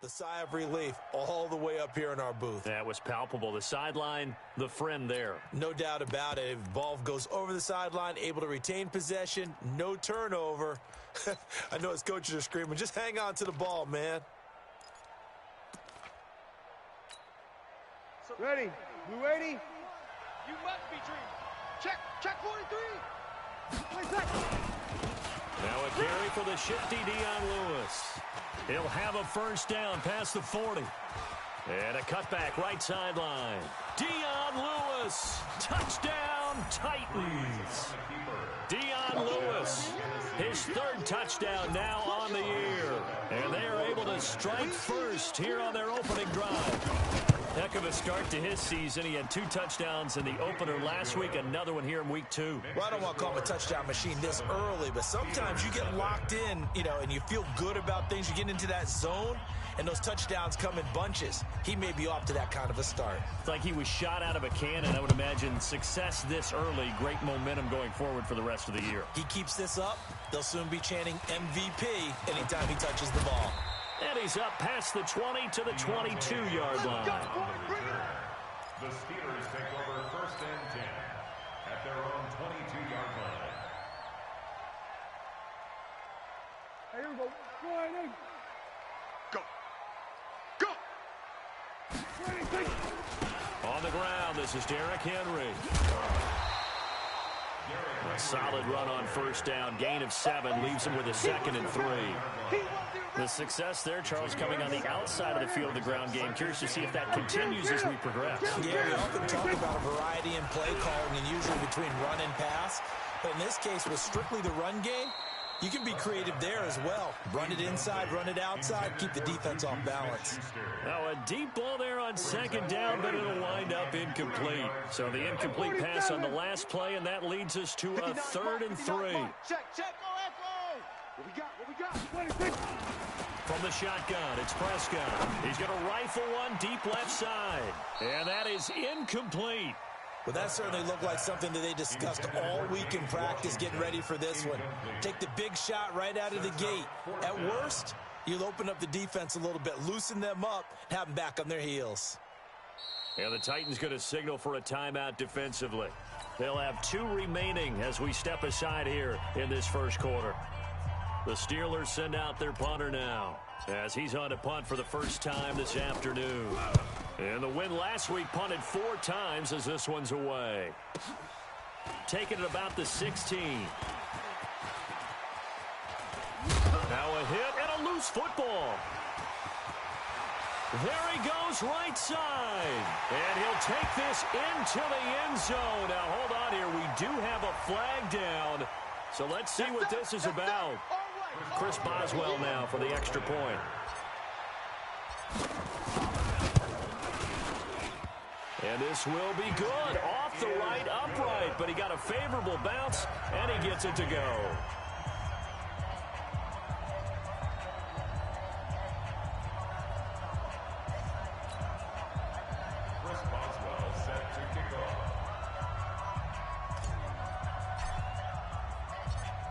The sigh of relief all the way up here in our booth. That was palpable. The sideline, the friend there. No doubt about it. If the ball goes over the sideline, able to retain possession, no turnover. I know his coaches are screaming, just hang on to the ball, man. Ready. You ready? You must be dreaming. Check 43. Now a carry for the shifty Dion Lewis. He'll have a first down past the 40. And a cutback right sideline. Dion Lewis. Touchdown, Titans. Dion Lewis. His third touchdown now on the year. And they are able to strike first here on their opening drive. Heck of a start to his season. He had 2 touchdowns in the opener last week, another one here in week 2. Well, I don't want to call him a touchdown machine this early, but sometimes you get locked in, and you feel good about things. You get into that zone, and those touchdowns come in bunches. He may be off to that kind of a start. It's like he was shot out of a cannon. I would imagine success this early, great momentum going forward for the rest of the year. He keeps this up, they'll soon be chanting MVP anytime he touches the ball. And he's up past the 20 to the 22-yard line. The Steelers take over 1st and 10 at their own 22-yard line. Hey, here we go. Go! On the ground, this is Derrick Henry. A solid run on first down. Gain of 7 leaves him with a 2nd and 3. The success there, Charles, coming on the outside of the field of the ground game. Curious to see if that continues as we progress. Yeah, we often talk about a variety in play calling and usually between run and pass. But in this case, with strictly the run game, you can be creative there as well. Run it inside, run it outside, keep the defense off balance. Now a deep ball there on 2nd down, but it'll wind up incomplete. So the incomplete pass on the last play, and that leads us to a 3rd and 3. Check, go Echo. What we got? From the shotgun, it's Prescott. He's going to rifle one deep left side. And that is incomplete. Well, that certainly looked like something that they discussed all week in practice getting ready for this one. Take the big shot right out of the gate. At worst, you'll open up the defense a little bit, loosen them up, and have them back on their heels. And the Titans going to signal for a timeout defensively. They'll have 2 remaining as we step aside here in this first quarter. The Steelers send out their punter now as he's on to punt for the first time this afternoon. And the win last week punted 4 times as this one's away. Taking it about the 16. Now a hit and a loose football. There he goes right side. And he'll take this into the end zone. Now hold on here. We do have a flag down. So let's see what this is about. Chris Boswell now for the extra point. And this will be good. Off the right upright, but he got a favorable bounce, and he gets it to go. Chris Boswell set to kick off.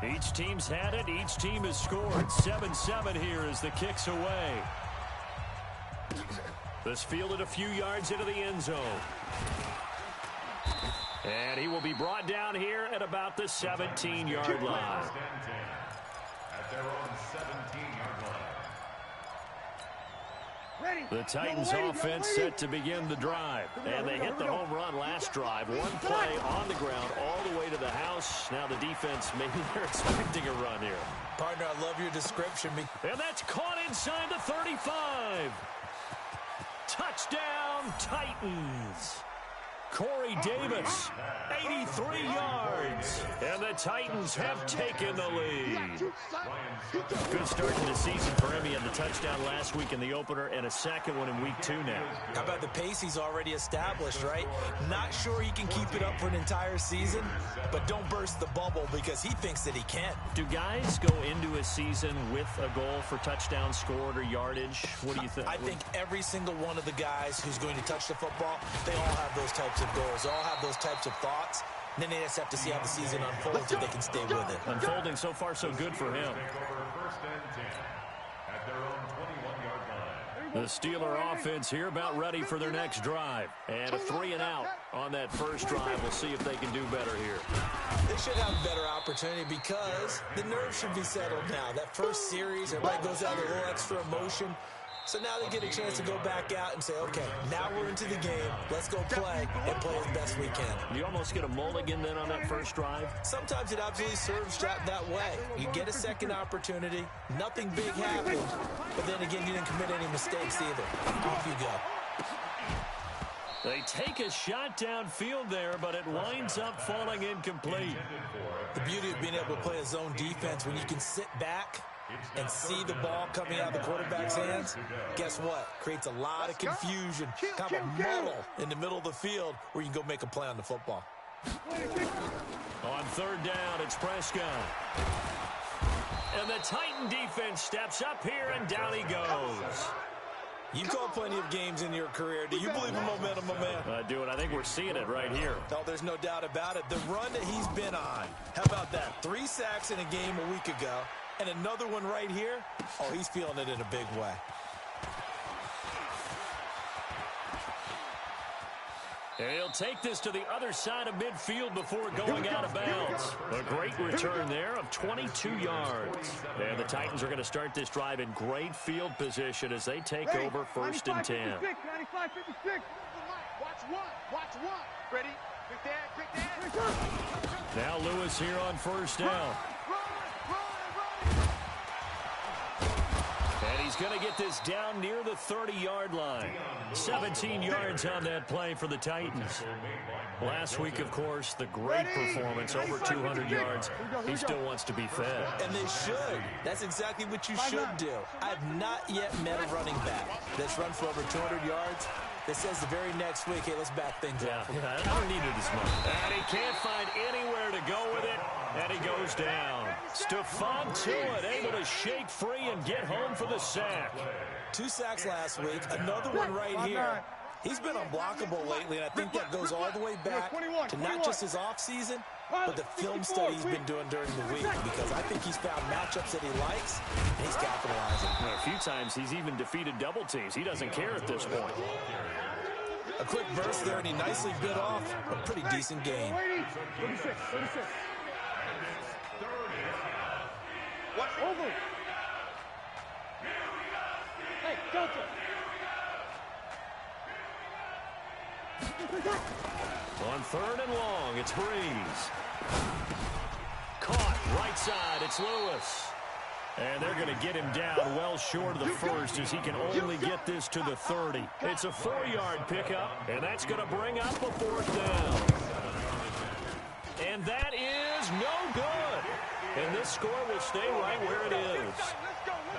Each team's had it. Each team has scored. 7-7 here as the kick's away. This fielded a few yards into the end zone. And he will be brought down here at about the 17-yard line. At their own 17-yard line. The Titans offense set to begin the drive. And they hit the home run last drive. One play on the ground all the way to the house. Now the defense, maybe they're expecting a run here. Partner, I love your description. And that's caught inside the 35. Touchdown, Titans. Corey Davis, 83 yards. And the Titans have taken the lead. Good start to the season for him. He had the touchdown last week in the opener and a second one in week 2 now. How about the pace he's already established, right? Not sure he can keep it up for an entire season, but don't burst the bubble because he thinks that he can. Do guys go into a season with a goal for touchdowns scored or yardage? What do you think? I think every single one of the guys who's going to touch the football, they all have those types of goals. They all have those types of thoughts. And then they just have to see how the season unfolds if they can stay with it. Unfolding so far so good for him. Take over 1st and 10 at their own 21-yard line. The Steeler offense here about ready for their next drive. And a 3-and-out on that first drive. We'll see if they can do better here. They should have a better opportunity because the nerves should be settled now. That first series, everybody goes out with a little extra emotion. So now they get a chance to go back out and say, okay, now we're into the game. Let's go play and play as best we can. You almost get a mulligan then on that first drive? Sometimes it absolutely serves that way. You get a second opportunity. Nothing big happened. But then again, you didn't commit any mistakes either. Off you go. They take a shot downfield there, but it winds up falling incomplete. The beauty of being able to play a zone defense when you can sit back and see the ball coming out of the quarterback's hands, guess what? Creates a lot of confusion, kind of a muddle in the middle of the field where you can go make a play on the football. On third down, it's Prescott. And the Titan defense steps up here, and down he goes. You've called plenty of games in your career. Do you believe in momentum, my man? I do, and I think we're seeing it right here. No, there's no doubt about it. The run that he's been on, how about that? 3 sacks in a game a week ago, and another one right here. Oh, he's feeling it in a big way. And he'll take this to the other side of midfield before going out of bounds. A great return there of 22 yards. And the Titans are going to start this drive in great field position as they take over first and 10. 95-56. Watch one. Ready? Quick dad. Now Lewis here on first down. And he's going to get this down near the 30-yard line. 17 yards on that play for the Titans. Last week, of course, the great performance, over 200 yards. He still wants to be fed. And they should. That's exactly what you should do. I have not yet met a running back that's run for over 200 yards that says the very next week, hey, let's back things up. Yeah, I don't need it as much. And he can't find anywhere to go with it, and he goes down. Stephon Tuitt able to shake free and get home for the sack. 2 sacks last week, another one right here. He's been unblockable lately, and I think that goes all the way back to not just his offseason, but the film study he's been doing during the week, because I think he's found matchups that he likes, and he's capitalizing. A few times he's even defeated double teams. He doesn't care at this point. A quick burst there, and he nicely bit off a pretty decent gain. 36. Watch over. Hey, Delta. On third and long, it's Breeze. Caught right side, it's Lewis. And they're going to get him down well short of the first as he can only get this to the 30. It's a 4-yard pickup, and that's going to bring up a 4th down. And that is no good. And this score will stay right where it is.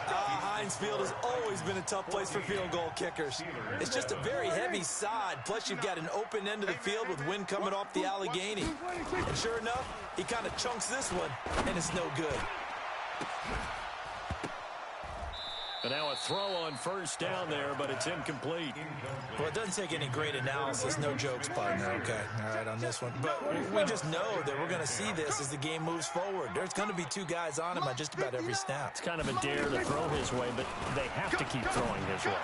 Heinz Field has always been a tough place for field goal kickers. It's just a very heavy side, plus you've got an open end of the field with wind coming off the Allegheny. And sure enough, he kind of chunks this one, and it's no good. And now a throw on first down there, but it's incomplete. Well, it doesn't take any great analysis. No jokes, partner, okay? All right, on this one. But we just know that we're going to see this as the game moves forward. There's going to be 2 guys on him on just about every snap. It's kind of a dare to throw his way, but they have to keep throwing his way.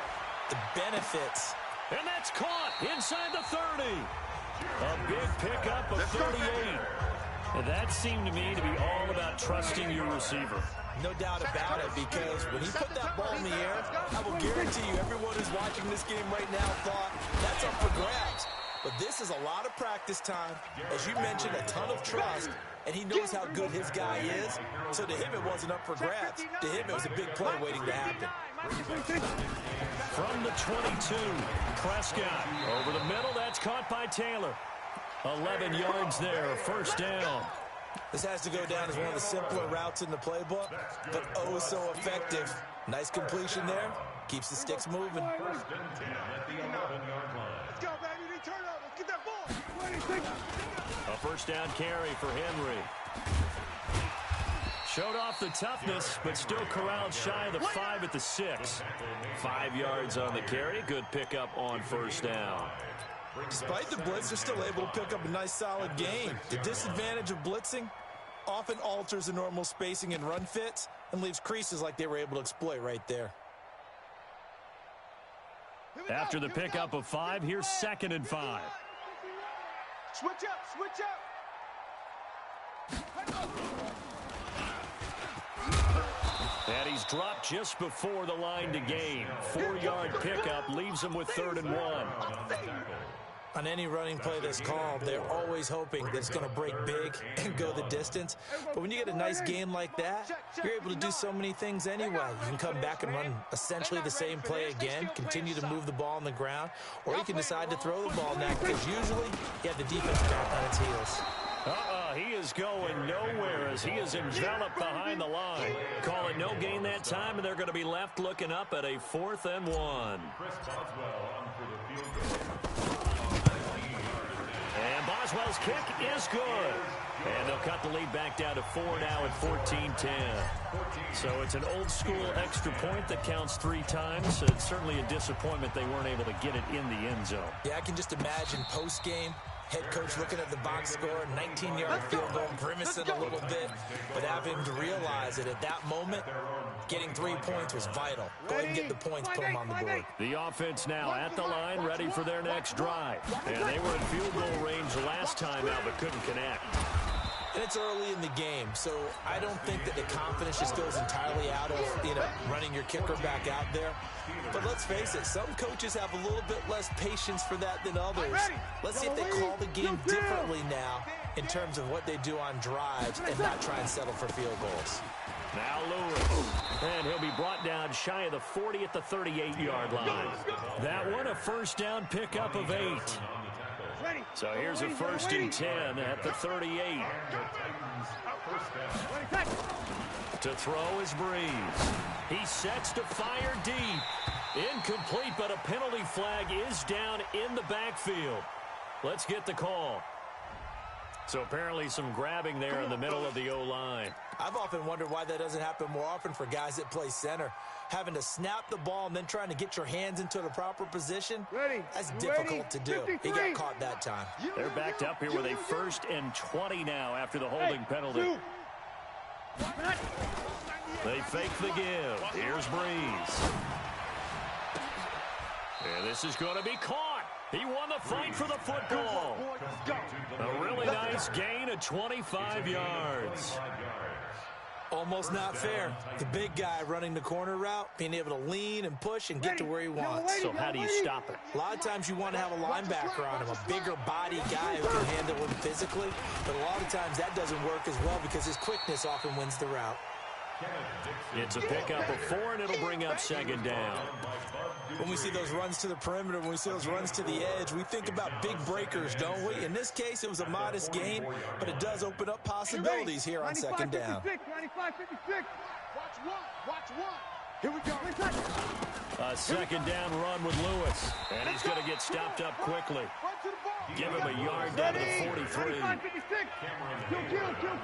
The benefits. And that's caught inside the 30. A big pickup of 38. And that seemed to me to be all about trusting your receiver. No doubt about it, because when he put that ball in the air, I will guarantee you everyone who's watching this game right now thought that's up for grabs. But this is a lot of practice time. As you mentioned, a ton of trust, and he knows how good his guy is. So to him, it wasn't up for grabs. To him, it was a big play waiting to happen. From the 22, Prescott over the middle. That's caught by Taylor. 11 yards there, first down. This has to go down as one of the simpler routes in the playbook, but oh so effective. Nice completion there. Keeps the sticks moving. Let's go, baby. Turn up. Let's get that ball. A first down carry for Henry. Showed off the toughness, but still corralled shy of the 5 at the 6. 5 yards on the carry. Good pickup on first down. Despite the blitz, they're still able to pick up a nice solid gain. The disadvantage of blitzing often alters the normal spacing and run fits and leaves creases like they were able to exploit right there. After the pickup of 5, here's 2nd and 5. Switch up, switch up. And he's dropped just before the line to gain. 4-yard pickup leaves him with 3rd and 1. On any running play that's called, they're always hoping that it's going to break big and go the distance. But when you get a nice gain like that, you're able to do so many things anyway. You can come back and run essentially the same play again, continue to move the ball on the ground, or you can decide to throw the ball now because usually you have the defense back on its heels. He is going nowhere as he is enveloped behind the line. Call it no gain that time, and they're going to be left looking up at a 4th and 1. And Boswell's kick is good. And they'll cut the lead back down to 4 now at 14-10. So it's an old-school extra point that counts 3 times. It's certainly a disappointment they weren't able to get it in the end zone. Yeah, I can just imagine post-game, head coach looking at the box score, 19-yard field goal, grimacing a little bit, but have him to realize that at that moment, getting 3 points was vital. Go ahead and get the points, put them on the board. The offense now at the line, ready for their next drive. And they were in field goal range last time out, but couldn't connect. And it's early in the game, so I don't think that the confidence just goes entirely out of, running your kicker back out there. But let's face it, some coaches have a little bit less patience for that than others. Let's see if they call the game differently now in terms of what they do on drives and not try and settle for field goals. Now Lewis, and he'll be brought down shy of the 40 at the 38-yard line. That one a first down pickup of 8. So here's a 1st and 10 at the 38. To throw is Breeze. He sets to fire deep. Incomplete, but a penalty flag is down in the backfield. Let's get the call. So apparently some grabbing there in the middle of the O-line. I've often wondered why that doesn't happen more often for guys that play center. Having to snap the ball and then trying to get your hands into the proper position, that's difficult to do. He got caught that time. They're backed up here with a 1st and 20 now after the holding penalty. They fake the give. Here's Breeze. And this is going to be caught. He won the fight for the football. A really nice gain of 25 yards. Almost not fair. The big guy running the corner route, being able to lean and push and get to where he wants. So how do you stop it? A lot of times you want to have a linebacker on him, a bigger body guy who can handle him physically. But a lot of times that doesn't work as well because his quickness often wins the route. It's a pickup of 4, and it'll bring up 2nd down. When we see those runs to the perimeter, when we see those runs to the edge, we think about big breakers, don't we? In this case, it was a modest gain, but it does open up possibilities here on 2nd down. 95-56. Watch one. Here we go. A 2nd down run with Lewis, and he's going to get stopped up quickly. Give him a yard down to the 43. 95-56.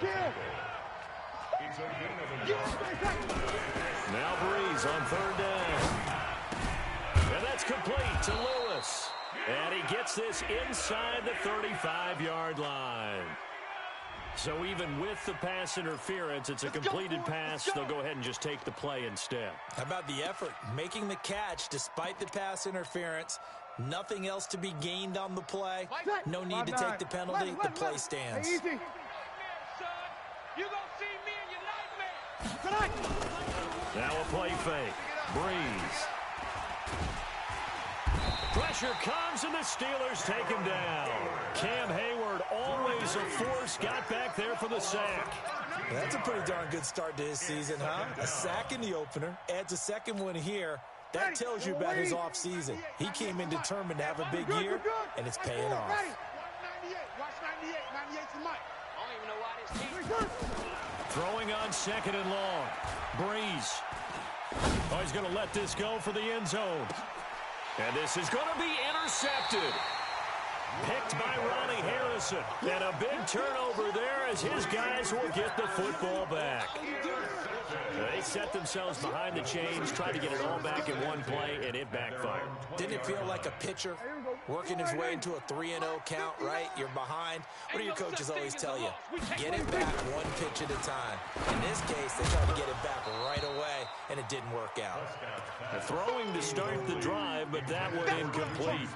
Kill. Now Breeze on 3rd down. And that's complete to Lewis. And he gets this inside the 35-yard line. So even with the pass interference, it's a completed pass. They'll go ahead and just take the play instead. How about the effort? Making the catch despite the pass interference. Nothing else to be gained on the play. No need to take the penalty. The play stands. Easy. You gonna see me in your nightmare. Now a play fake. Breeze. Pressure comes, and the Steelers take him down. Cam Hayward, always a force, got back there for the sack. That's a pretty darn good start to his season, huh? A sack in the opener, adds a 2nd one here. That tells you about his offseason. He came in determined to have a big year, and it's paying off. Watch 98. 98's the mic. I don't even know why this team. Throwing on 2nd and long. Breeze. Oh, he's going to let this go for the end zone. And this is going to be intercepted. Picked by Ronnie Harrison. And a big turnover there as his guys will get the football back. They set themselves behind the chains, tried to get it all back in one play, and it backfired. Didn't it feel like a pitcher working his way into a 3-0 count, right? You're behind. What do your coaches always tell you? Get it back one pitch at a time. In this case, they tried to get it back right away, and it didn't work out. Throwing to start the drive, but that one incomplete.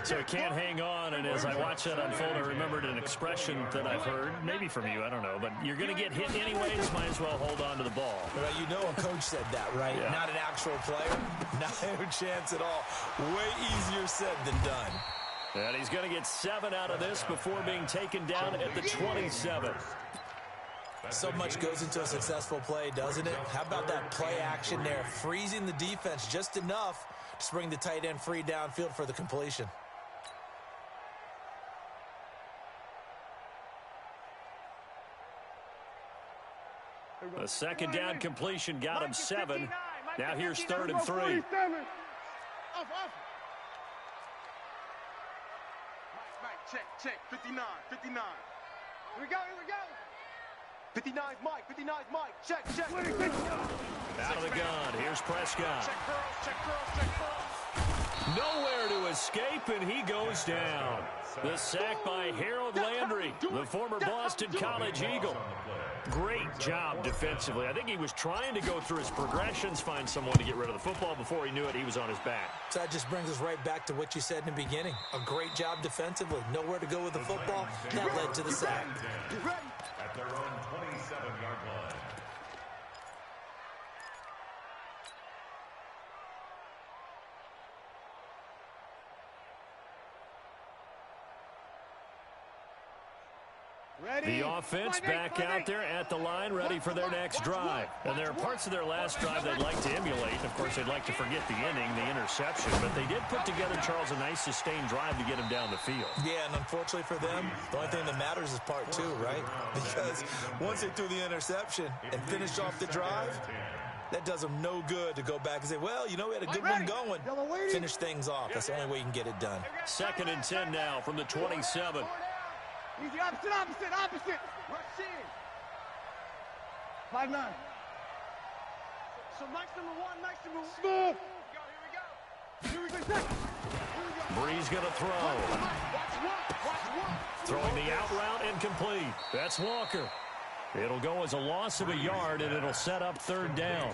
So he can't hang on, and as I watch that unfold, I remembered an expression that I've heard, maybe from you, I don't know, but you're going to get hit anyways, might as well hold on to the ball. Well, you know a coach said that, right? Yeah. Not an actual player. Not a chance at all. Way easier said than done. And he's going to get 7 out of this before being taken down at the 27. So much goes into a successful play, doesn't it? How about that play action there? Freezing the defense just enough to bring the tight end free downfield for the completion. A second down completion got him 7. Now here's 3rd and 3. Mike, check. 59. Here we go. 59's Mike. Check. Out of the gun. Here's Prescott. Check girls. Nowhere to escape, and he goes down. The sack by Harold Landry, the former Boston College Eagle. Great job defensively. I think he was trying to go through his progressions, find someone to get rid of the football. Before he knew it, he was on his back. So that just brings us right back to what you said in the beginning. A great job defensively. Nowhere to go with the football. That led to the sack. At their own 27-yard line. The offense back out there at the line, ready for their next drive. And there are parts of their last drive they'd like to emulate. Of course, they'd like to forget the inning, the interception. But they did put together, Charles, a nice sustained drive to get him down the field. Yeah, and unfortunately for them, the only thing that matters is part 2, right? Because once they threw the interception and finished off the drive, that does them no good to go back and say, well, you know, we had a good one going. Finish things off. That's the only way you can get it done. 2nd and 10 now from the 27. Easy, opposite. Rush in. 5-9. So Mike's number 1. Smooth. Here we go. Breeze going to throw. Watch. Throwing the out route incomplete. That's Walker. It'll go as a loss of a yard, and it'll set up 3rd down.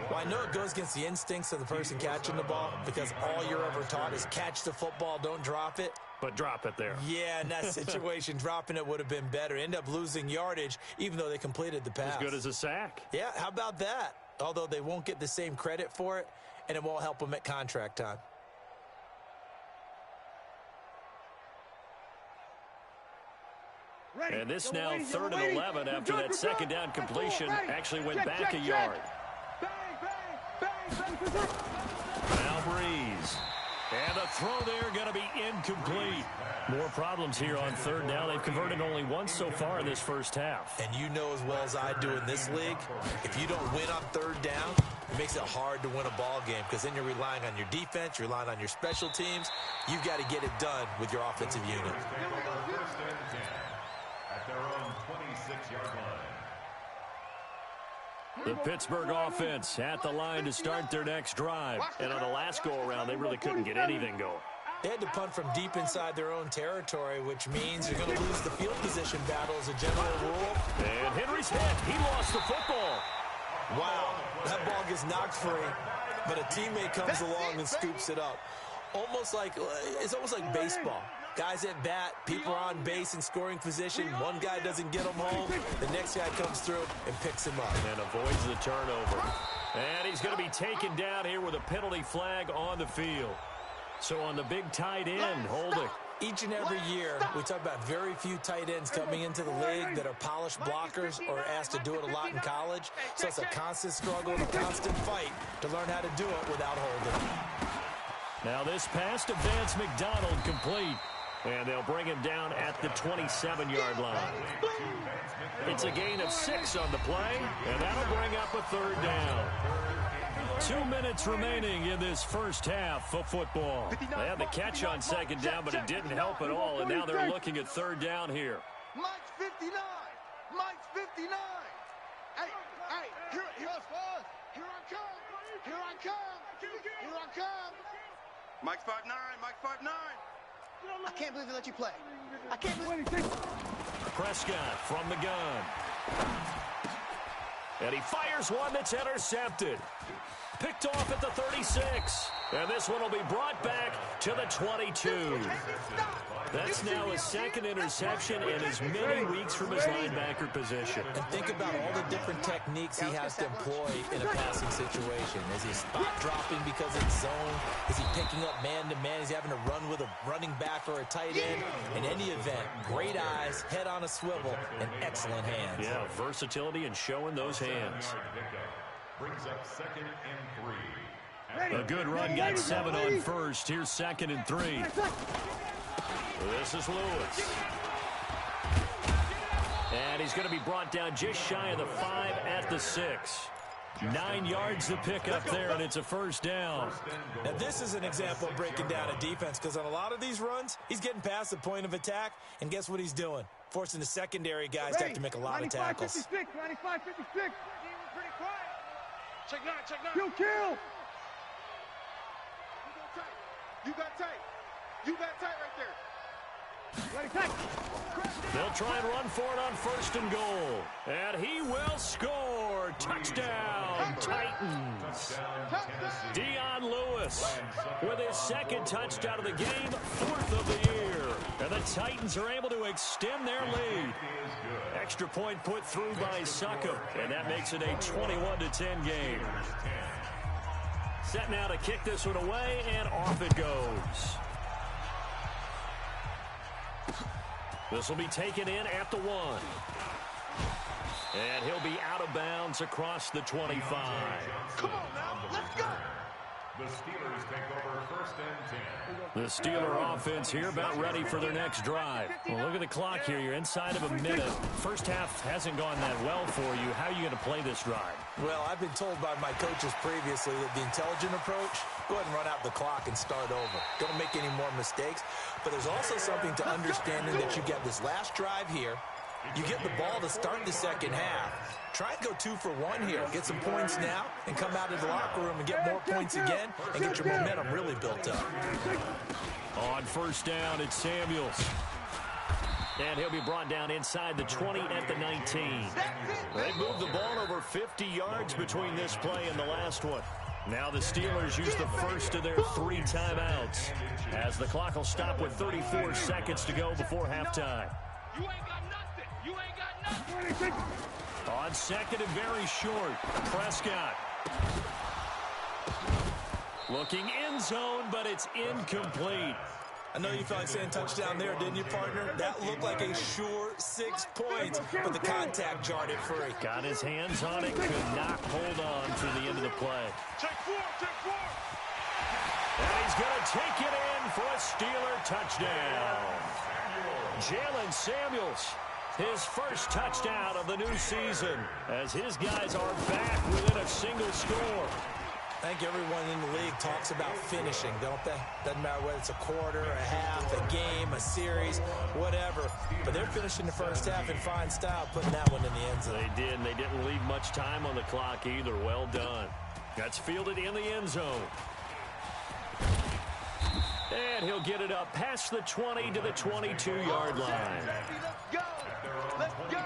Well, I know it goes against the instincts of the person catching the ball because all you're ever taught is catch the football, don't drop it. But drop it there. Yeah, in that situation, dropping it would have been better. End up losing yardage, even though they completed the pass. As good as a sack. Yeah, how about that? Although they won't get the same credit for it, and it won't help them at contract time. And this now 3rd and 11 after that 2nd down completion actually went back a yard. Now Breeze. And the throw there going to be incomplete. More problems here on 3rd down. They've converted only once so far in this first half. And you know as well as I do in this league, if you don't win on 3rd down, it makes it hard to win a ball game because then you're relying on your defense, you're relying on your special teams. You've got to get it done with your offensive unit. 1st and 10 at their own 26-yard line. The Pittsburgh offense at the line to start their next drive. And on the last go-around, they really couldn't get anything going. They had to punt from deep inside their own territory, which means you're going to lose the field position battle as a general rule. And Henry's hit. He lost the football. Wow, that ball gets knocked free, but a teammate comes along and scoops it up. It's almost like baseball. Guys at bat, people are on base in scoring position. One guy doesn't get him home. The next guy comes through and picks him up. And avoids the turnover. And he's going to be taken down here with a penalty flag on the field. So on the big tight end, holding. Each and every year, we talk about very few tight ends coming into the league that are polished blockers or asked to do it a lot in college. So it's a constant struggle and a constant fight to learn how to do it without holding. Now this pass to Vance McDonald complete. And they'll bring him down at the 27-yard line. It's a gain of 6 on the play, and that'll bring up a 3rd down. 2 minutes remaining in this first half of football. They had the catch on 2nd down, but it didn't help at all, and now they're looking at 3rd down here. Mike's 59. Hey, here I come. Mike's 5'9". I can't believe they let you play. I can't believe Prescott from the gun. And he fires one that's intercepted. Picked off at the 36. And this one will be brought back to the 22. That's now his second interception in as many weeks from his linebacker position. And think about all the different techniques he has to employ in a passing situation. Is he spot dropping because it's zone? Is he picking up man-to-man? Is he having to run with a running back or a tight end? In any event, great eyes, head on a swivel, and excellent hands. Yeah, versatility and showing those hands. Brings up 2nd and 3. A good run got 7 on first. Here's 2nd and 3. This is Lewis. And he's going to be brought down just shy of the 5 at the 6. 9 yards to pick up there, and it's a first down. Now, this is an example of breaking down a defense, because on a lot of these runs, he's getting past the point of attack, and guess what he's doing? Forcing the secondary guys to have to make a lot of tackles. 95, 56, 95, 56. Pretty quiet. Check 9, check 9. Kill. You got tight. You got tight right there. They'll try and run for it on 1st and goal. And he will score. Touchdown, Titans. Dion Lewis with his 2nd touchdown of the game, 4th of the year. And the Titans are able to extend their lead. Extra point put through by Succop, and that makes it a 21-10 game. Set now to kick this one away, and off it goes. This will be taken in at the 1. And he'll be out of bounds across the 25. Come on now, let's go. The Steelers take over 1st and 10. The Steeler offense here about ready for their next drive. Well, look at the clock here. You're inside of a minute. First half hasn't gone that well for you. How are you going to play this drive? Well, I've been told by my coaches previously that the intelligent approach, go ahead and run out the clock and start over. Don't make any more mistakes. But there's also something to understanding that you get this last drive here. You get the ball to start the second half. Try and go 2 for 1 here. Get some points now and come out of the locker room and get more points again and get your momentum really built up. On 1st down, it's Samuels. And he'll be brought down inside the 20 at the 19. They moved the ball over 50 yards between this play and the last one. Now the Steelers use the first of their 3 timeouts, as the clock will stop with 34 seconds to go before halftime. You ain't got nothing. You ain't got nothing. On 2nd and very short, Prescott. Looking end zone, but it's incomplete. I know you felt like saying touchdown there, didn't you, partner? That looked like a sure 6 points, but the contact jarred it free. Got his hands on it, could not hold on through the end of the play. Take 4, take 4. And he's going to take it in for a Steeler touchdown. Jalen Samuels, his first touchdown of the new season, as his guys are back within a single score. I think everyone in the league talks about finishing, don't they? Doesn't matter whether it's a quarter, a half, a game, a series, whatever. But they're finishing the first half in fine style, putting that one in the end zone. They did, and they didn't leave much time on the clock either. Well done. That's fielded in the end zone. And he'll get it up past the 20 to the 22-yard line. Let's go. Let's go.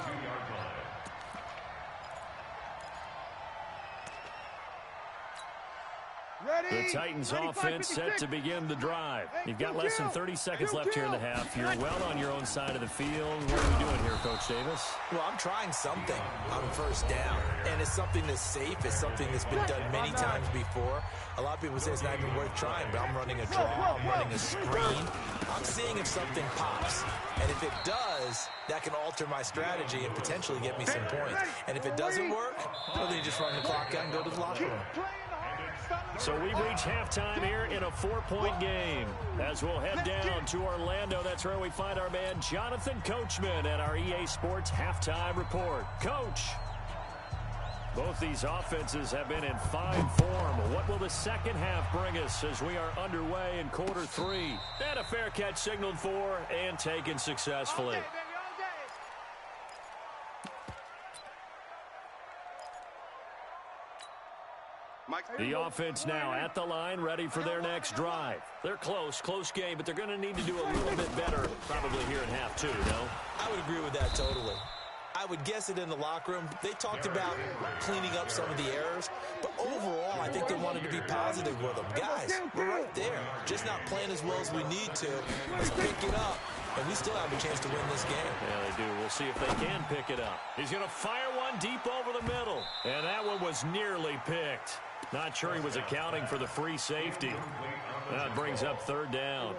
The Titans offense set to begin the drive. You've got less than 30 seconds left here in the half. You're well on your own side of the field. What are you doing here, Coach Davis? Well, I'm trying something on 1st down, and it's something that's safe. It's something that's been done many times before. A lot of people say it's not even worth trying, but I'm running a draw. I'm running a screen. I'm seeing if something pops, and if it does, that can alter my strategy and potentially get me some points. And if it doesn't work, well, then you just run the clock out and go to the locker room. So we reach halftime here in a 4-point game. As we'll head down to Orlando, that's where we find our man Jonathan Coachman at our EA Sports Halftime Report. Coach, both these offenses have been in fine form. What will the second half bring us as we are underway in quarter 3? And a fair catch signaled for and taken successfully. The offense now at the line, ready for their next drive. They're close game, but they're going to need to do a little bit better probably here in half 2, no? I would agree with that totally. I I would guess it in the locker room. They talked about cleaning up some of the errors, but overall, I think they wanted to be positive with them. Guys, we're right there. Just not playing as well as we need to. Let's pick it up, and we still have a chance to win this game. Yeah, they do. We'll see if they can pick it up. He's going to fire one deep over the middle, and that one was nearly picked. Not sure he was accounting for the free safety. That brings up third down.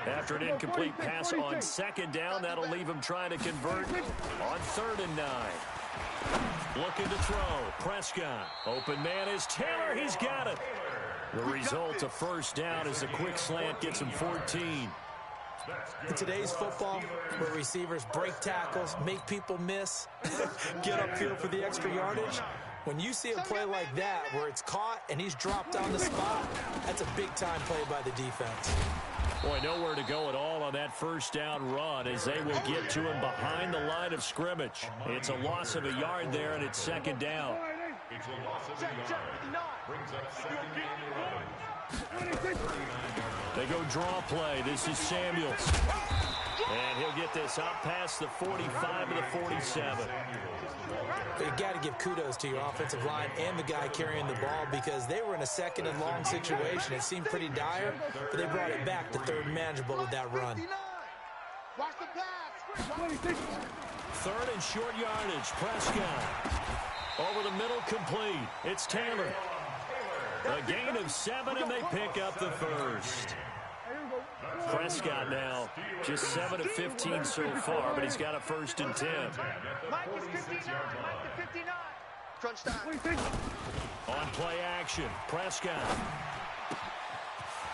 After an incomplete pass on second down, that'll leave him trying to convert on 3rd and 9. Looking to throw. Prescott. Open man is Taylor. He's got it. The result, a first down as a quick slant gets him 14. In today's football, where receivers break tackles, make people miss, get upfield for the extra yardage, when you see a play like that where it's caught and he's dropped on the spot, that's a big-time play by the defense. Boy, nowhere to go at all on that first down run as they will get to him behind the line of scrimmage. It's a loss of a yard there, and it's second down. It's a loss of a yard. Brings up second and 11. They go draw play. This is Samuels. And he'll get this out past the 45 to the 47. But you got to give kudos to your offensive line and the guy carrying the ball because they were in a second and long situation. It seemed pretty dire, but they brought it back to third manageable with that run. Watch the pass. 3rd and short yardage. Prescott. Over the middle, complete. It's Taylor. A gain of 7, and they pick up the first. Prescott now just 7 of 15 so far, but he's got a 1st and 10. Mike is 59. Mike to 59. Crunch time. On play action, Prescott.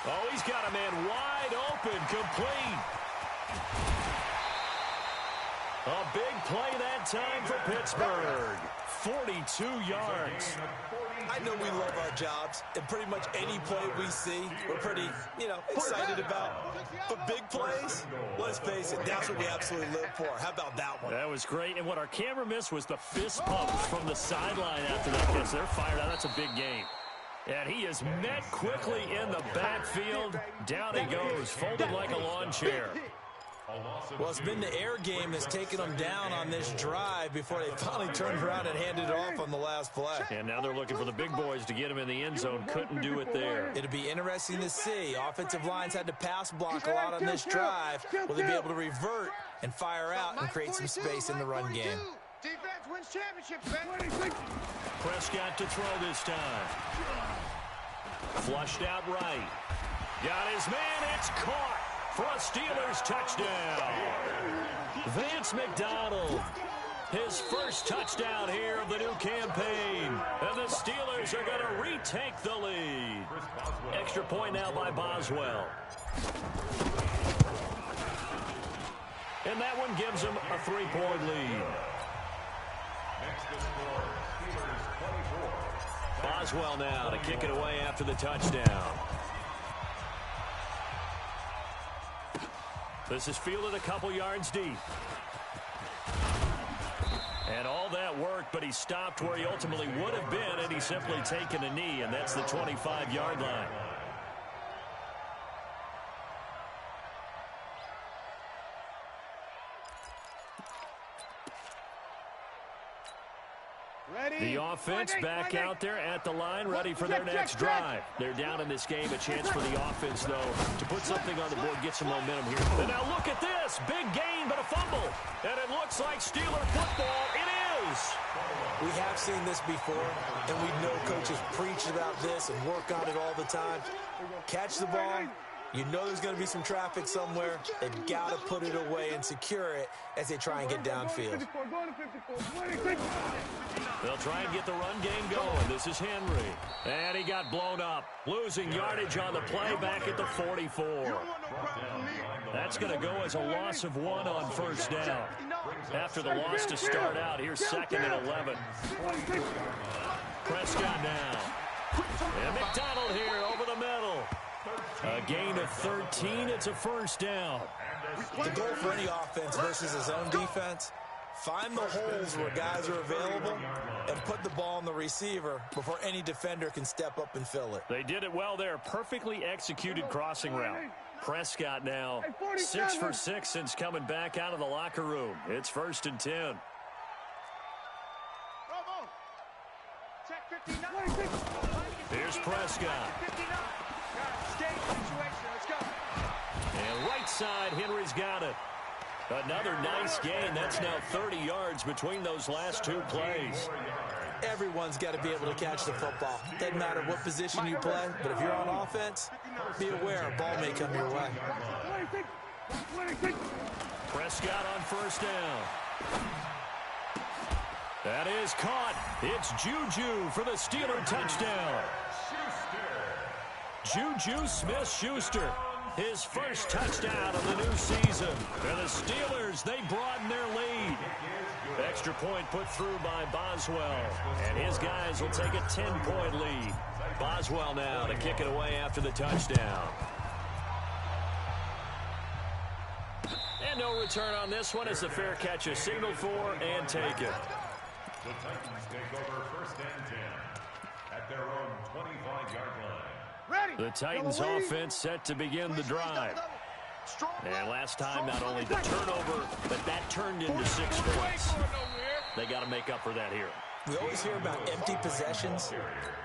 Oh, he's got a man wide open, complete. A big play that time for Pittsburgh. 42 yards. I know we love our jobs, and pretty much any play we see, we're pretty, excited about. But big plays, let's face it, that's what we absolutely live for. How about that one? That was great, and what our camera missed was the fist pumps from the sideline after that catch. They're fired out. That's a big game. And he is met quickly in the backfield. Down he goes, folded like a lawn chair. Well, it's been the air game that's taken them down on this drive before they finally turned around and handed it off on the last play. And now they're looking for the big boys to get him in the end zone. Couldn't do it there. It'll be interesting to see. Offensive lines had to pass block a lot on this drive. Will they be able to revert and fire out and create some space in the run game? Defense wins championships, man. Prescott to throw this time. Flushed out right. Got his man. It's caught. For a Steelers touchdown. Vance McDonald. His first touchdown here of the new campaign. And the Steelers are going to retake the lead. Extra point now by Boswell. And that one gives them a 3-point lead. Next to score, Steelers 24. Boswell now to kick it away after the touchdown. This is fielded a couple yards deep. And all that work, but he stopped where he ultimately would have been, and he's simply taken a knee, and that's the 25-yard line. The offense back out there at the line, ready for their next drive. They're down in this game. A chance for the offense, though, to put something on the board, get some momentum here. And now look at this. Big gain, but a fumble. And it looks like Steeler football. It is. We have seen this before, and we know coaches preach about this and work on it all the time. Catch the ball. You know there's going to be some traffic somewhere. They've got to put it away and secure it as they try and get downfield. They'll try and get the run game going. This is Henry. And he got blown up. Losing yardage on the play back at the 44. That's going to go as a loss of 1 on first down. After the loss to start out, here's 2nd and 11. Prescott now. And McDonald here over the middle. A gain of 13. It's a first down. The goal for any offense versus his own defense, Find the holes where guys are available and put the ball on the receiver before any defender can step up and fill it. They did it well there. Perfectly executed crossing route. Prescott now 6 for 6 since coming back out of the locker room. It's 1st and 10. Here's Prescott. And right side, Henry's got it. Another nice gain. That's now 30 yards between those last 2 plays. Everyone's got to be able to catch the football. Doesn't matter what position you play, but if you're on offense, be aware a ball may come your way. Prescott on 1st down. That is caught. It's Juju for the Steeler touchdown. Juju Smith-Schuster, his first touchdown of the new season. And the Steelers, they broaden their lead. Extra point put through by Boswell. And his guys will take a 10-point lead. Boswell now to kick it away after the touchdown. And no return on this one as the fair catch is signaled for and taken. The Titans take over 1st and 10 at their own 25-yard line. The Titans offense set to begin the drive. And last time, not only the turnover, but that turned into 6 points. They got to make up for that here. We always hear about empty possessions,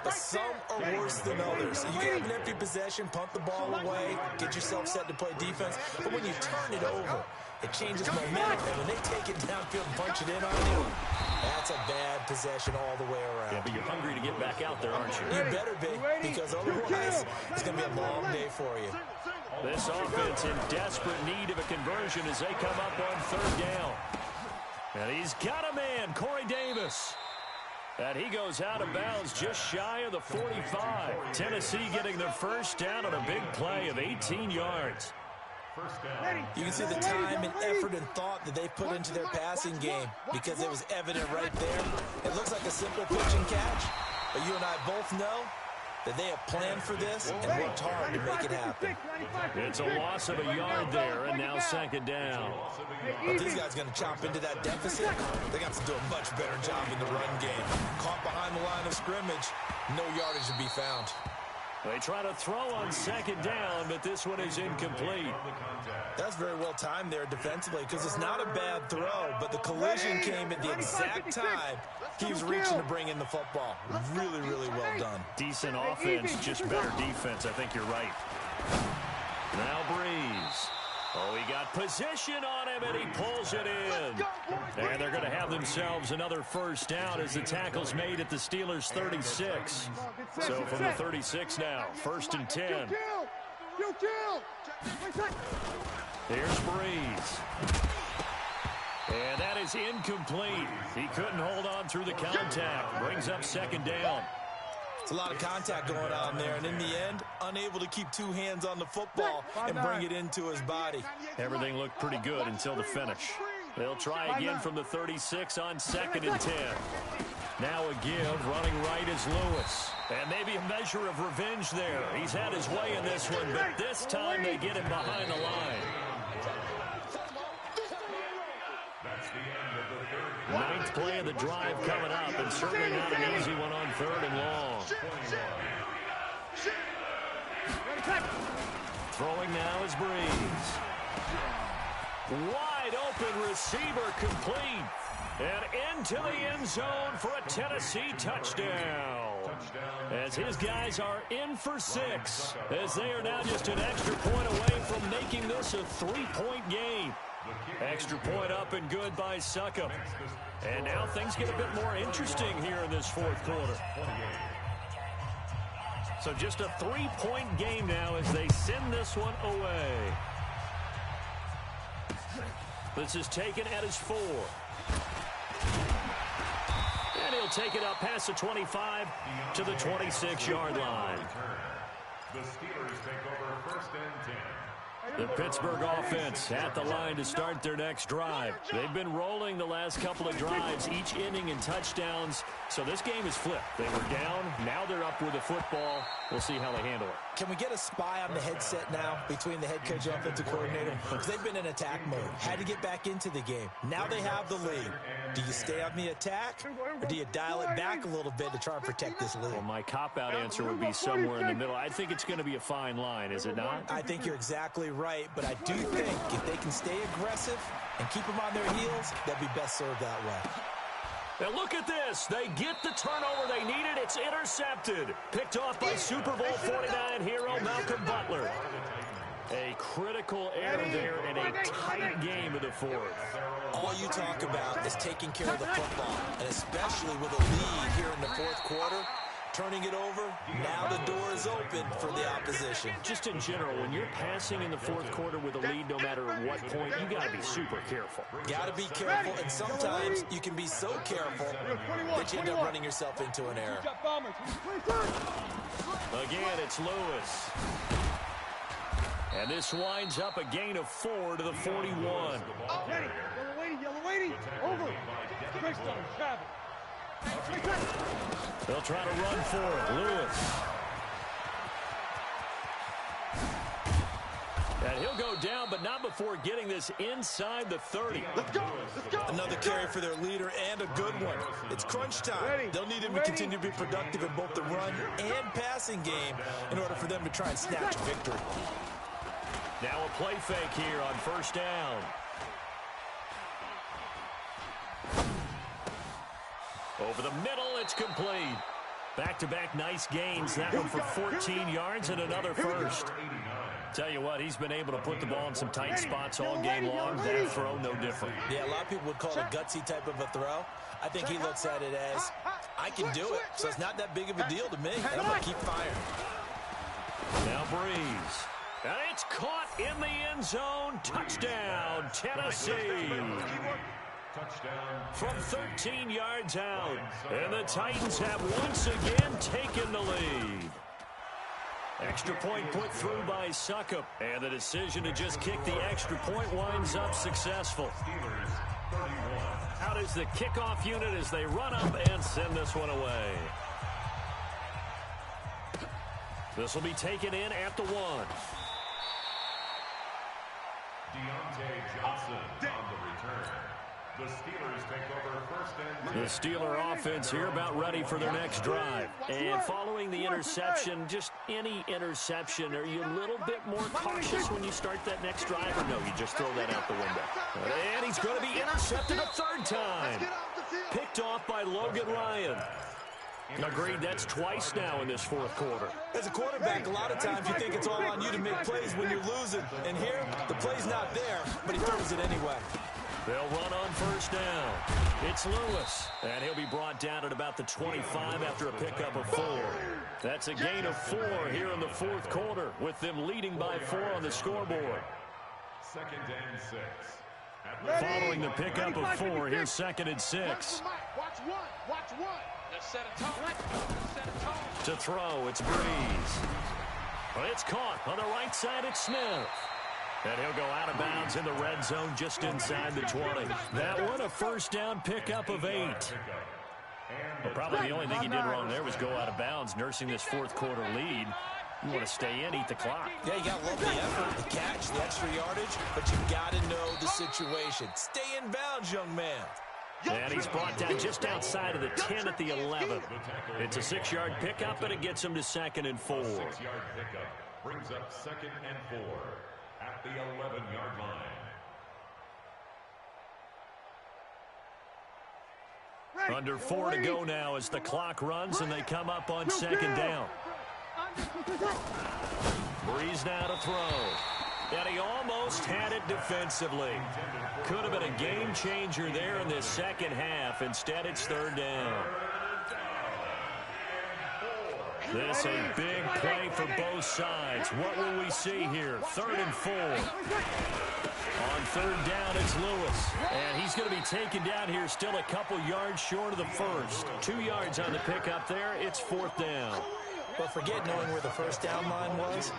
but some are worse than others. You can have an empty possession, punt the ball away, get yourself set to play defense, but when you turn it over, it changes momentum, and when they take it downfield and punch it in on you, that's a bad possession all the way around. Yeah, but you're hungry to get back out there, aren't you? You better be, because otherwise it's going to be a long day for you. This offense in desperate need of a conversion as they come up on 3rd down. And he's got a man, Corey Davis. And he goes out of bounds just shy of the 45. Tennessee getting their first down on a big play of 18 yards. You can see the time and effort and thought that they put into their passing game because it was evident right there. It looks like a simple pitch and catch, but you and I both know that they have planned for this and worked hard to make it happen. It's a loss of a yard there, and now 2nd down. If these guys are going to chop into that deficit, they got to do a much better job in the run game. Caught behind the line of scrimmage, no yardage to be found. They try to throw on 2nd down, but this one is incomplete. That's very well timed there defensively because it's not a bad throw, but the collision came at the exact time he was reaching to bring in the football. Really, really well done. Decent offense, just better defense. I think you're right. Now Breeze. Oh, he got position on him, and he pulls it in. And they're going to have themselves another first down as the tackle's made at the Steelers' 36. So from the 36 now, 1st and 10. Here's Breeze. And that is incomplete. He couldn't hold on through the contact. Brings up 2nd down. It's a lot of contact going on there, and in the end, unable to keep 2 hands on the football and bring it into his body. Everything looked pretty good until the finish. They'll try again from the 36 on 2nd and 10. Now a give, running right is Lewis. And maybe a measure of revenge there. He's had his way in this one, but this time they get him behind the line. Ninth play of the drive coming up, and certainly not an easy one on 3rd and long. Throwing now is Breeze. Wide open receiver complete. And into the end zone for a Tennessee touchdown. As his guys are in for 6, as they are now just an extra point away from making this a 3-point game. Extra point up and good by Succop. And now things get a bit more interesting here in this 4th quarter. So just a 3-point game now as they send this one away. This is taken at his 4. And he'll take it up past the 25 to the 26-yard line. The Steelers take over 1st and 10. The Pittsburgh offense at the line to start their next drive. They've been rolling the last couple of drives, each inning in touchdowns. So this game is flipped. They were down. Now they're up with the football. We'll see how they handle it. Can we get a spy on the headset now between the head coach and offensive coordinator? Because they've been in attack mode. Had to get back into the game. Now they have the lead. Do you stay on the attack, or do you dial it back a little bit to try and protect this lead? Well, my cop-out answer would be somewhere in the middle. I think it's going to be a fine line, is it not? I think you're exactly right, but I do think if they can stay aggressive and keep them on their heels, they'll be best served that way. And look at this. They get the turnover they needed. It's intercepted. Picked off by Super Bowl 49 hero Malcolm Butler. A critical error there in a tight game of the fourth. All you talk about is taking care of the football, and especially with a lead here in the fourth quarter, turning it over, now the door is open for the opposition. Just in general, when you're passing in the fourth quarter with a lead, no matter what point, you got to be super careful. Got to be careful, and sometimes you can be so careful that you end up running yourself into an error. Again, it's Lewis. And this winds up a gain of 4 to the 41. Yellow lady, over. They'll try to run for it. Lewis. And he'll go down, but not before getting this inside the 30. Let's go. Another carry for their leader, and a good one. It's crunch time. They'll need him to continue to be productive in both the run and passing game in order for them to try and snatch victory. Now a play fake here on first down. Over the middle, it's complete. Back-to-back nice gains. That one for 14 yards and another first. Tell you what, he's been able to put the ball in some tight spots all game long. That throw, no different. Yeah, a lot of people would call it a gutsy type of a throw. I think he looks at it as, I can do it, so it's not that big of a deal to me, and I'm going to keep firing. Now Breeze. And it's caught in the end zone. Touchdown, Tennessee. From 13 yards out. And the Titans have once again taken the lead. Extra point put through by Suckup. And the decision to just kick the extra point winds up successful. Out is the kickoff unit as they run up and send this one away. This will be taken in at the 1. Deontay Johnson on the return. The Steelers take over first and 10. The Steeler offense here about ready for their next drive. And following the interception, just any interception, are you a little bit more cautious when you start that next drive? Or no, you just throw that out the window? And he's going to be intercepted a third time. Picked off by Logan Ryan. Agreed, that's twice now in this fourth quarter. As a quarterback, a lot of times you think it's all on you to make plays when you're losing. And here, the play's not there, but he throws it anyway. They'll run on first down. It's Lewis, and he'll be brought down at about the 25 after a pickup of 4. That's a gain of 4 here in the fourth quarter, with them leading by 4 on the scoreboard. Second and 6. Following the pickup of 4, here's second and 6. Watch one. Let's set a tone. To throw, it's Breeze. Well, it's caught on the right side, it's Smith. And he'll go out of bounds in the red zone just inside the 20. That one a first down pickup of 8. Well, probably the only thing he did wrong there was go out of bounds, nursing this fourth quarter lead. You want to stay in, eat the clock. Yeah, you got to love the effort, the catch, the extra yardage, but you got to know the situation. Stay in bounds, young man. And he's brought down just outside of the 10 at the 11. It's a 6-yard pickup, and it gets him to second and 4. 6-yard pickup brings up second and 4 at the 11-yard line. Under 4 to go now as the clock runs, and they come up on second down. Breeze now to throw. And he almost had it defensively. Could have been a game changer there in this second half. Instead, it's third down. This a big play for both sides. What will we see here? Third and 4. On third down, it's Lewis. And he's going to be taken down here still a couple yards short of the first. 2 yards on the pickup there. It's fourth down. But forget knowing where the first down line was.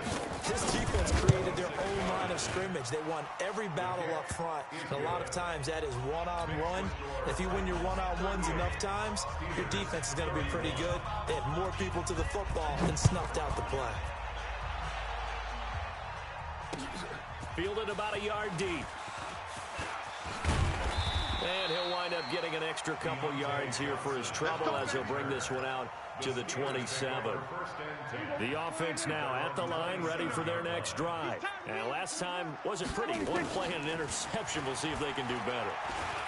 This defense created their own line of scrimmage. They won every battle up front. And a lot of times that is one-on-one. If you win your one-on-ones enough times, your defense is going to be pretty good. They had more people to the football and snuffed out the play. Fielded about a yard deep. And he'll wind up getting an extra couple yards here for his trouble as he'll bring this one out to the 27. The offense now at the line, ready for their next drive. And last time wasn't pretty. One play and an interception. We'll see if they can do better.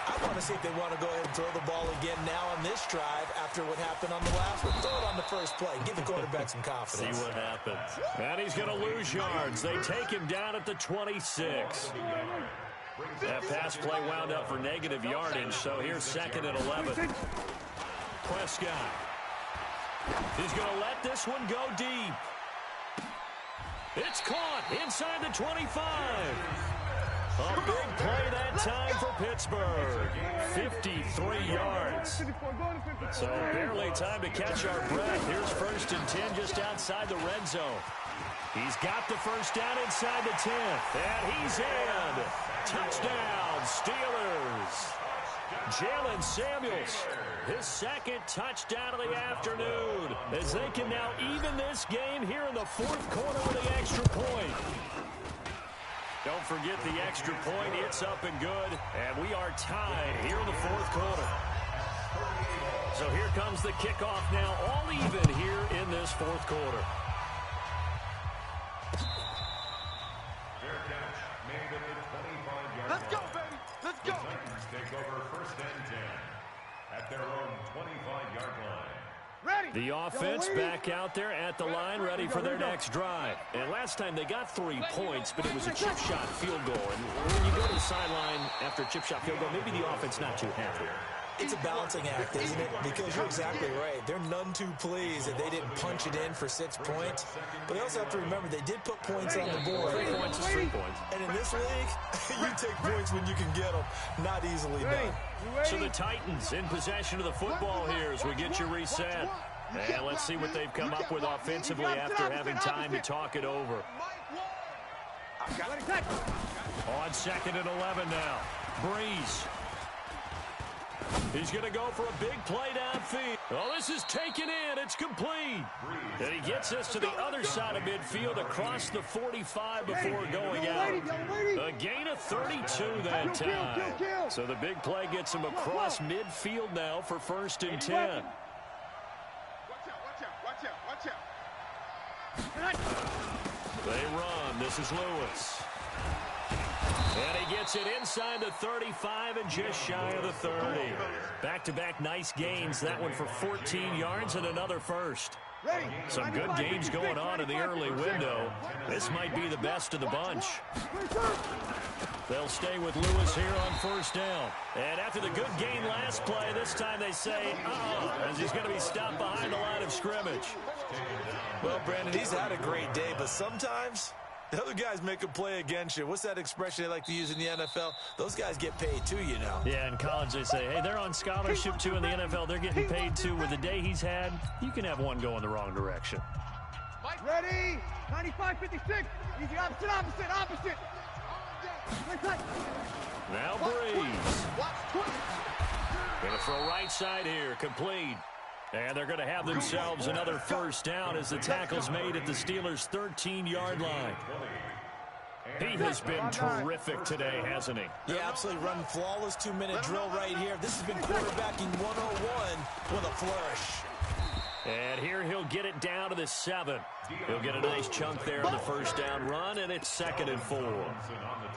I want to see if they want to go ahead and throw the ball again now on this drive after what happened on the last one. Throw it on the first play. Give the quarterback some confidence. See what happens. And he's going to lose yards. They take him down at the 26. That pass play wound up for negative yardage, so here's 2nd and 11. Prescott. He's going to let this one go deep. It's caught inside the 25. A big play that time for Pittsburgh. 53 yards. So barely time to catch our breath. Here's 1st and 10 just outside the red zone. He's got the first down inside the 10th. And he's in. Touchdown, Steelers. Jalen Samuels, his 2nd touchdown of the afternoon, as they can now even this game here in the 4th quarter with the extra point. Don't forget the extra point. It's up and good, and we are tied here in the 4th quarter. So here comes the kickoff now, all even here in this 4th quarter. Let's go, baby. Let's go. The Titans take over 1st and 10 at their own 25-yard line. Ready. The offense back out there at the line, ready for their next drive. And last time they got 3 points, but it was a chip shot field goal. And when you go to the sideline after a chip shot field goal, maybe the offense not too happy. It's a balancing act, isn't it? Because you're exactly right. They're none too pleased that they didn't punch it in for 6 points. But they also have to remember they did put points on the board. 3 points is 3 points. And in this league, you take points when you can get them. Not easily done. So the Titans in possession of the football here as we get you reset. And let's see what they've come up with offensively after having time to talk it over. On 2nd and 11 now. Breeze. He's going to go for a big play downfield. Oh, this is taken in. It's complete. And he gets us to the other side of midfield across the 45 before going out. A gain of 32 that time. So the big play gets him across midfield now for 1st and 10. They run. This is Lewis. And he gets it inside the 35 and just shy of the 30. Back-to-back nice gains. That one for 14 yards and another first. Some good games going on in the early window. This might be the best of the bunch. They'll stay with Lewis here on 1st down. And after the good gain last play, this time they say, as he's going to be stopped behind the line of scrimmage. Well, Brandon, he's had a great day, but sometimes the other guys make a play against you. What's that expression they like to use in the NFL? Those guys get paid too, you know. Yeah, in college they say, hey, they're on scholarship too. In the NFL, they're getting paid too. With the day he's had, you can have one go in the wrong direction. Ready? 95-56. Easy, opposite. Now Breeze. Going to throw right side here, complete. And they're going to have themselves another 1st down as the tackle's made at the Steelers' 13-yard line. He has been terrific today, hasn't he? Yeah, absolutely. Running flawless 2-minute drill right here. This has been quarterbacking 101 with a flourish. And here he'll get it down to the 7. He'll get a nice chunk there on the 1st down run, and it's 2nd and 4.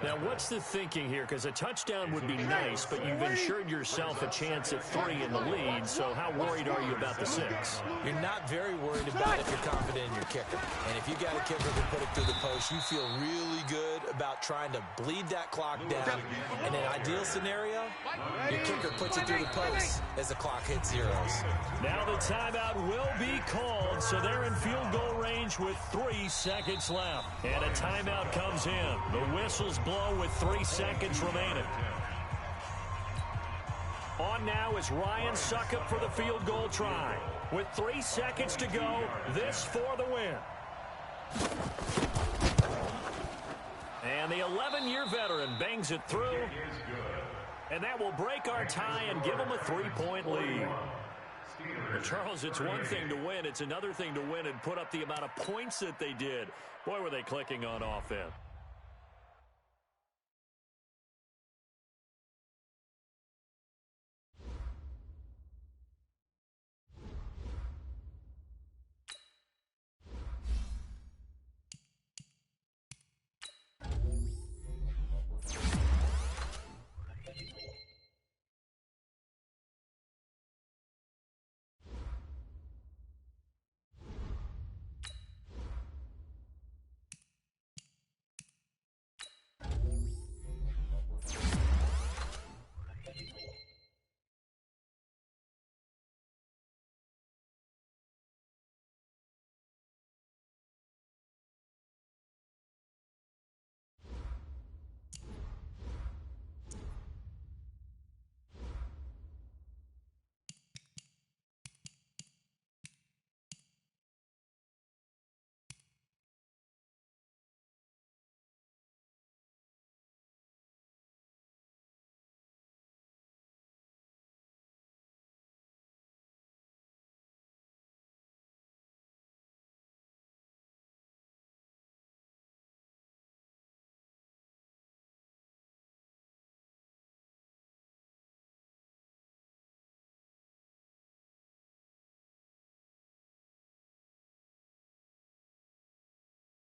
Now, what's the thinking here? Because a touchdown would be nice, but you've ensured yourself a chance at 3 in the lead, so how worried are you about the 6? You're not very worried about it if you're confident in your kicker. And if you got a kicker who put it through the post, you feel really good about trying to bleed that clock down. In an ideal scenario, your kicker puts it through the post as the clock hits zeros. Now the timeout will be called, so they're in field goal range with 3 seconds left. And a timeout comes in. The whistles blow with 3 seconds remaining. On now is Ryan Suckup for the field goal try. With 3 seconds to go, this for the win. And the 11-year veteran bangs it through. And that will break our tie and give them a 3-point lead. Well, Charles, it's one thing to win. It's another thing to win and put up the amount of points that they did. Boy, were they clicking on offense.